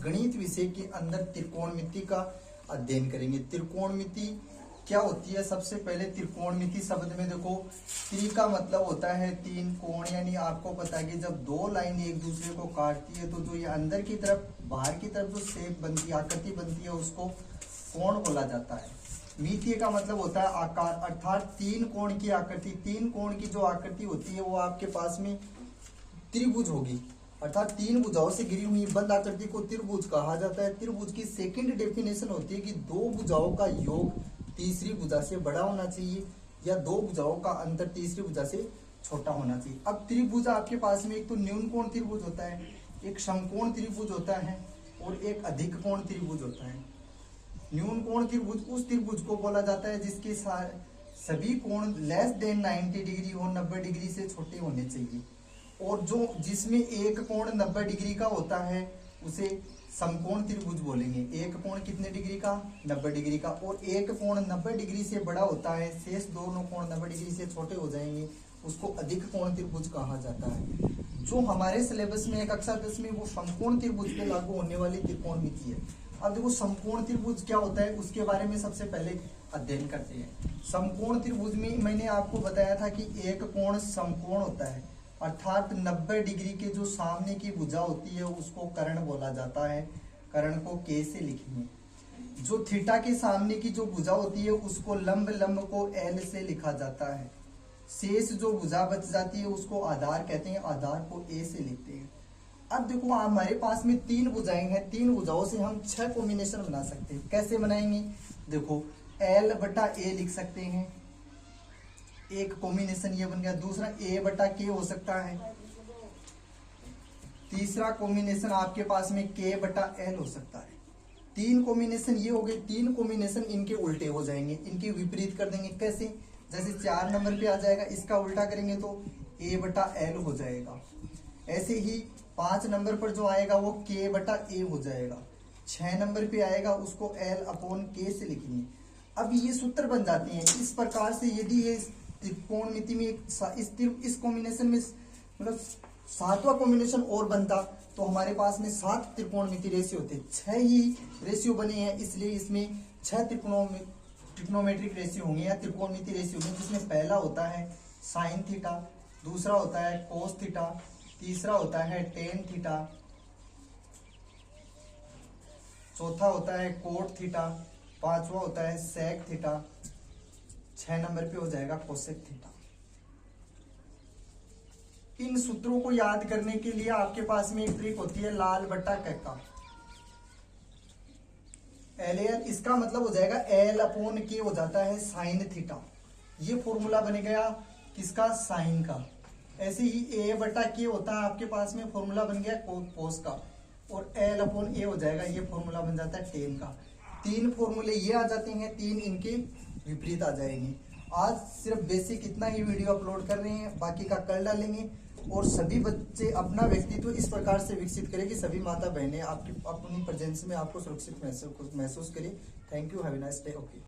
गणित विषय के अंदर त्रिकोणमिति का अध्ययन करेंगे। त्रिकोणमिति क्या होती है? सबसे पहले त्रिकोणमिति शब्द में देखो, त्रि का मतलब होता है तीन, कोण यानी आपको पता है कि जब दो लाइन एक दूसरे को काटती है तो जो ये अंदर की तरफ बाहर की तरफ जो शेप बनती है, आकृति बनती है, उसको कोण बोला जाता है। मिति का मतलब होता है आकार, अर्थात तीन कोण की आकृति। तीन कोण की जो आकृति होती है वो आपके पास में त्रिभुज होगी, अर्थात तीन भुजाओं से घिरी हुई बंद आकृति को त्रिभुज कहा जाता है। त्रिभुज की सेकंड डेफिनेशन होती है कि दो भुजाओं का योग तीसरी भुजा से बड़ा होना चाहिए या दो भुजाओं का अंतर तीसरी भुजा से छोटा होना चाहिए। अब त्रिभुज आपके पास में एक तो न्यून कोण त्रिभुज होता है, एक समकोण त्रिभुज होता है और एक अधिक कोण त्रिभुज होता है। न्यून कोण त्रिभुज उस त्रिभुज को बोला जाता है जिसके सभी कोण लेस देन 90 डिग्री और 90 डिग्री से छोटे होने चाहिए, और जो जिसमें एक कोण 90 डिग्री का होता है उसे समकोण त्रिभुज बोलेंगे। एक कोण कितने डिग्री का? 90 डिग्री का। और एक कोण 90 डिग्री से बड़ा होता है, शेष दोनों कोण 90 डिग्री से छोटे हो जाएंगे, उसको अधिक कोण त्रिभुज कहा जाता है। जो हमारे सिलेबस में कक्षा 10 में वो समकोण त्रिभुज पे लागू होने वाली त्रिकोणमिति है। अब देखो समकोण त्रिभुज क्या होता है उसके बारे में सबसे पहले अध्ययन करते हैं। समकोण त्रिभुज में मैंने आपको बताया था कि एक कोण समकोण होता है, अर्थात 90 डिग्री के जो सामने की भुजा होती है उसको कर्ण बोला जाता है। कर्ण को के से लिखेंगे। जो थीटा के सामने की जो भुजा होती है उसको लंब, लंब को एल से लिखा जाता है। शेष जो भुजा बच जाती है उसको आधार कहते हैं, आधार को ए से लिखते हैं। अब देखो हमारे पास में तीन भुजाएं हैं, तीन भुजाओं से हम 6 कॉम्बिनेशन बना सकते हैं। कैसे बनाएंगे? देखो एल बटा ए लिख सकते हैं, एक कॉम्बिनेशन ये बन गया। दूसरा ए बटा के हो सकता है। तीसरा कॉम्बिनेशन आपके पास में के बटा एल हो सकता है। तीन कॉम्बिनेशन ये हो गए। तीन कॉम्बिनेशन इनके उल्टे हो जाएंगे, इनके विपरीत कर देंगे। कैसे? जैसे 4 नंबर पे आ जाएगा, इसका उल्टा करेंगे तो ए बटा एल हो जाएगा। ऐसे ही 5 नंबर पर जो आएगा वो के बटा ए हो जाएगा। 6 नंबर पे आएगा उसको एल अपॉन के से लिखेंगे। अब ये सूत्र बन जाते हैं। इस प्रकार से यदि ये त्रिकोणमिति में इस कॉम्बिनेशन में मतलब 7वां कॉम्बिनेशन और बनता तो हमारे पास में 7 त्रिकोणमिति रेशियो होते। 6 ही रेशियो बने हैं, इसलिए इसमें 6 ट्रिग्नोमेट्रिक रेशियो होंगे या त्रिकोणमिति रेशियो होंगे, जिसमें पहला होता है साइन थीटा, दूसरा होता है कोस थीटा, तीसरा होता है टेन थीटा, चौथा होता है कोट थीटा, पांचवा होता है सेक थीटा, 6 नंबर पे हो जाएगा कोसेक थीटा। इन सूत्रों को याद करने के लिए आपके पास में एक ट्रिक होती है लाल बट्टा कक्का। एल एल इसका मतलब हो जाएगा एल अपॉन के हो जाता है साइन थीटा। ये फॉर्मूला बन गया किसका? साइन का। ऐसे ही ए बटा के होता है आपके पास में, फॉर्मूला बन गया कोस का। और एल अपॉन ए हो जाएगा, ये फॉर्मूला बन जाता है टेन का। 3 फॉर्मूले ये आ जाते हैं, 3 इनके विपरीत आ जाएंगे। आज सिर्फ बेसिक इतना ही वीडियो अपलोड कर रहे हैं, बाकी का कल डालेंगे। और सभी बच्चे अपना व्यक्तित्व इस प्रकार से विकसित करें कि सभी माता बहनें आपकी अपनी प्रेजेंस में आपको सुरक्षित महसूस करें। Thank you, have a nice day. Okay.